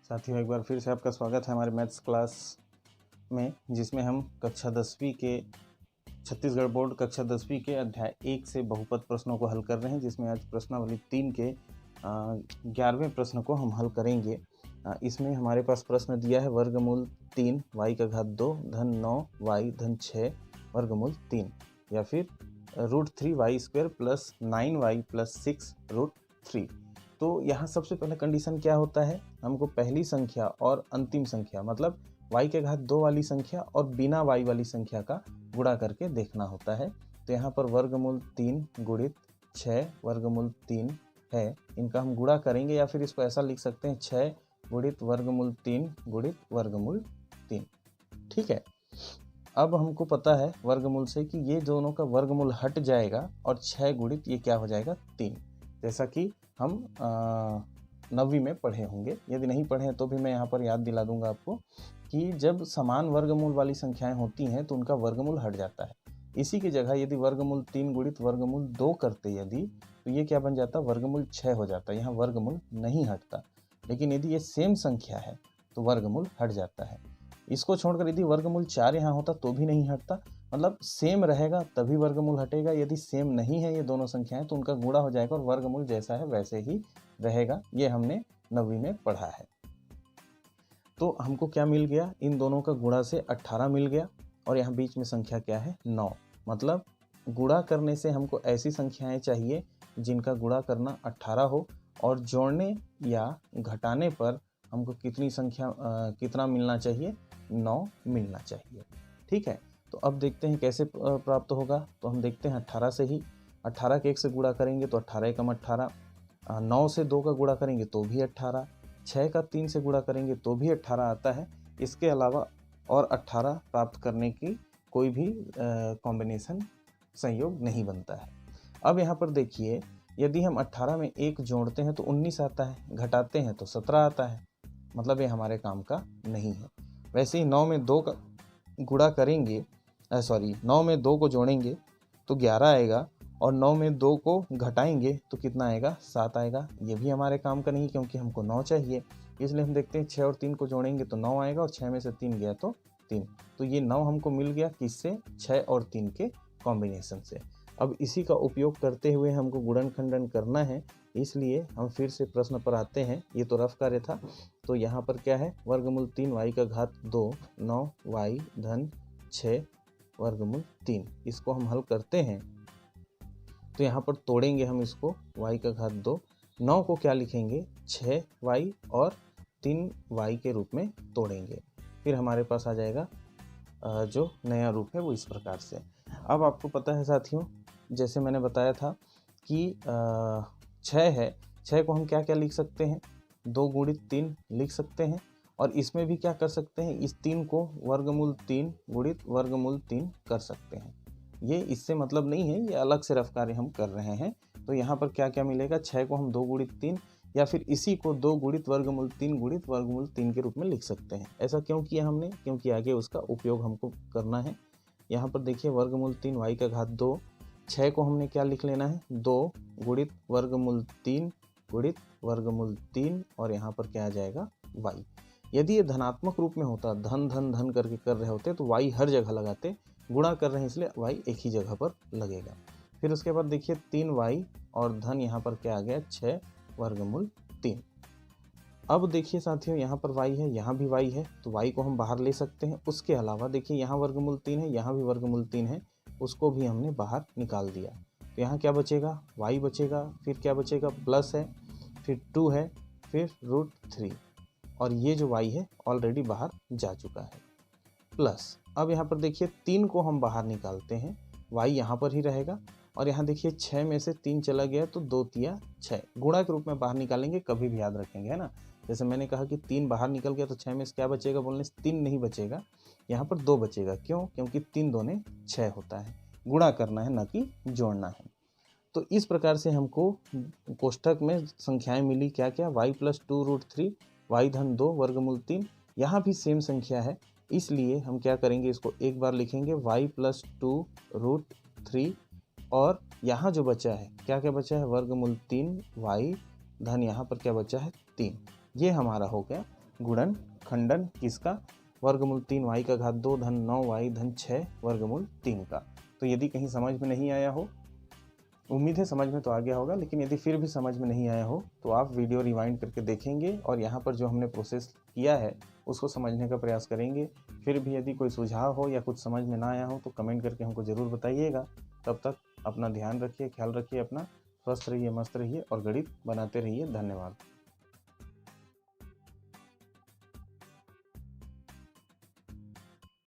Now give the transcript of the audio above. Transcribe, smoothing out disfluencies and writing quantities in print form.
साथियों, एक बार फिर से आपका स्वागत है हमारे मैथ्स क्लास में, जिसमें हम कक्षा 10वीं के छत्तीसगढ़ बोर्ड कक्षा 10वीं के अध्याय 1 से बहुपद प्रश्नों को हल कर रहे हैं, जिसमें आज प्रश्नावली 3 के 11वें प्रश्न को हम हल करेंगे। इसमें हमारे पास प्रश्न दिया है वर्गमूल 3 y का घात 2 धन 9 y धन 6 वर्गमूल 3 या फिर √3y² प्लस 9y प्लस 6 √3। तो यहाँ सबसे पहले कंडीशन क्या होता है, हमको पहली संख्या और अंतिम संख्या मतलब y के घात 2 वाली संख्या और बिना y वाली संख्या का गुणा करके देखना होता है। तो यहाँ पर वर्गमूल 3 गुणित 6 वर्गमूल 3 है, इनका हम गुणा करेंगे या फिर इसको ऐसा लिख सकते हैं 6 गुणित वर्गमूल 3 गुणित वर्गमूल 3। ठीक है, अब हमको पता है वर्गमूल से कि ये दोनों का वर्गमूल हट जाएगा और 6 गुणित ये क्या हो जाएगा 3, जैसा कि हम 9वीं में पढ़े होंगे। यदि नहीं पढ़े हैं तो भी मैं यहाँ पर याद दिला दूंगा आपको कि जब समान वर्गमूल वाली संख्याएं होती हैं तो उनका वर्गमूल हट जाता है। इसी की जगह यदि वर्गमूल 3 गुणित वर्गमूल 2 करते यदि, तो ये क्या बन जाता, वर्गमूल 6 हो जाता। यहाँ वर्गमूल नहीं हटता, लेकिन यदि ये सेम संख्या है तो वर्गमूल हट जाता है। इसको छोड़कर यदि वर्गमूल 4 यहाँ होता तो भी नहीं हटता, मतलब सेम रहेगा तभी वर्गमूल हटेगा। यदि सेम नहीं है ये दोनों संख्याएं तो उनका गुणा हो जाएगा और वर्गमूल जैसा है वैसे ही रहेगा। ये हमने 9वीं में पढ़ा है। तो हमको क्या मिल गया, इन दोनों का गुणा से 18 मिल गया और यहाँ बीच में संख्या क्या है 9। मतलब गुणा करने से हमको ऐसी संख्याएं चाहिए जिनका गुणा करना 18 हो और जोड़ने या घटाने पर हमको कितना मिलना चाहिए, 9 मिलना चाहिए। ठीक है, तो अब देखते हैं कैसे प्राप्त होगा। तो हम देखते हैं 18 से ही, 18 के 1 से गुणा करेंगे तो 18 एकम 18, 9 से 2 का गुणा करेंगे तो भी 18, 6 का 3 से गुणा करेंगे तो भी 18 आता है। इसके अलावा और 18 प्राप्त करने की कोई भी कॉम्बिनेशन संयोग नहीं बनता है। अब यहाँ पर देखिए, यदि हम 18 में 1 जोड़ते हैं तो 19 आता है, घटाते हैं तो 17 आता है, मतलब ये हमारे काम का नहीं है। वैसे ही 9 में 2 का गुणा करेंगे 9 में 2 को जोड़ेंगे तो 11 आएगा और 9 में 2 को घटाएंगे तो कितना आएगा, 7 आएगा। ये भी हमारे काम का नहीं क्योंकि हमको 9 चाहिए। इसलिए हम देखते हैं 6 और 3 को जोड़ेंगे तो 9 आएगा और 6 में से 3 गया तो 3। तो ये 9 हमको मिल गया किससे, 6 और 3 के कॉम्बिनेशन से। अब इसी का उपयोग करते हुए हमको गुणन खंडन करना है, इसलिए हम फिर से प्रश्न पर आते हैं। ये तो रफ कार्य था। तो यहाँ पर क्या है, वर्गमूल 3 y का घात 2 9y धन 6 वर्गमूल 3, इसको हम हल करते हैं। तो यहाँ पर तोड़ेंगे हम इसको, y का घात 2, 9 को क्या लिखेंगे 6y और 3y के रूप में तोड़ेंगे। फिर हमारे पास आ जाएगा जो नया रूप है वो इस प्रकार से। अब आपको पता है साथियों, जैसे मैंने बताया था कि 6 है, 6 को हम क्या क्या लिख सकते हैं, 2 गुणित 3 लिख सकते हैं। और इसमें भी क्या कर सकते हैं, इस 3 को वर्गमूल 3 गुणित वर्गमूल 3 कर सकते हैं। ये इससे मतलब नहीं है, ये अलग से रफ कार्य हम कर रहे हैं। तो यहाँ पर क्या क्या मिलेगा, 6 को हम 2 गुणित 3 या फिर इसी को 2 गुणित वर्गमूल 3 गुणित वर्गमूल 3 के रूप में लिख सकते हैं। ऐसा क्यों किया हमने, क्योंकि आगे उसका उपयोग हमको करना है। यहाँ पर देखिए वर्गमूल 3 y का घात 2, 6 को हमने क्या लिख लेना है, 2 गुणित वर्गमूल 3 गुणित वर्गमूल 3 और यहाँ पर क्या आ जाएगा y। यदि ये धनात्मक रूप में होता, धन धन धन करके कर रहे होते तो y हर जगह लगाते, गुणा कर रहे हैं इसलिए y एक ही जगह पर लगेगा। फिर उसके बाद देखिए 3y और धन यहाँ पर क्या आ गया 6 वर्गमूल 3। अब देखिए साथियों, यहाँ पर y है, यहाँ भी y है, तो y को हम बाहर ले सकते हैं। उसके अलावा देखिए यहाँ वर्गमूल 3 है, यहाँ भी वर्गमूल 3 है, उसको भी हमने बाहर निकाल दिया। तो यहाँ क्या बचेगा, y बचेगा, फिर क्या बचेगा, प्लस है, फिर 2 है, फिर √3 और ये जो y है ऑलरेडी बाहर जा चुका है, प्लस। अब यहाँ पर देखिए 3 को हम बाहर निकालते हैं, y यहाँ पर ही रहेगा और यहाँ देखिए 6 में से 3 चला गया तो 2 तिया 6, गुणा के रूप में बाहर निकालेंगे, कभी भी याद रखेंगे, है ना। जैसे मैंने कहा कि 3 बाहर निकल गया तो 6 में से क्या बचेगा, बोलने से 3 नहीं बचेगा, यहाँ पर 2 बचेगा। क्यों, क्योंकि 3 दूने 6 होता है, गुणा करना है ना कि जोड़ना है। तो इस प्रकार से हमको कोष्ठक में संख्याएं मिली, क्या क्या, y + 2 √3 y धन 2 वर्गमूल 3। यहाँ भी सेम संख्या है, इसलिए हम क्या करेंगे, इसको एक बार लिखेंगे y + 2 √3 और यहाँ जो बचा है क्या क्या बचा है, वर्गमूल 3 y धन यहाँ पर क्या बचा है 3। ये हमारा हो गया गुणन खंडन किसका, वर्गमूल 3y का घात 2 धन 9y धन 6 वर्गमूल 3 का। तो यदि कहीं समझ में नहीं आया हो, उम्मीद है समझ में तो आ गया होगा, लेकिन यदि फिर भी समझ में नहीं आया हो तो आप वीडियो रिवाइंड करके देखेंगे और यहाँ पर जो हमने प्रोसेस किया है उसको समझने का प्रयास करेंगे। फिर भी यदि कोई सुझाव हो या कुछ समझ में ना आया हो तो कमेंट करके हमको ज़रूर बताइएगा। तब तक अपना ध्यान रखिए, ख्याल रखिए अपना, स्वस्थ रहिए, मस्त रहिए और गणित बनाते रहिए। धन्यवाद।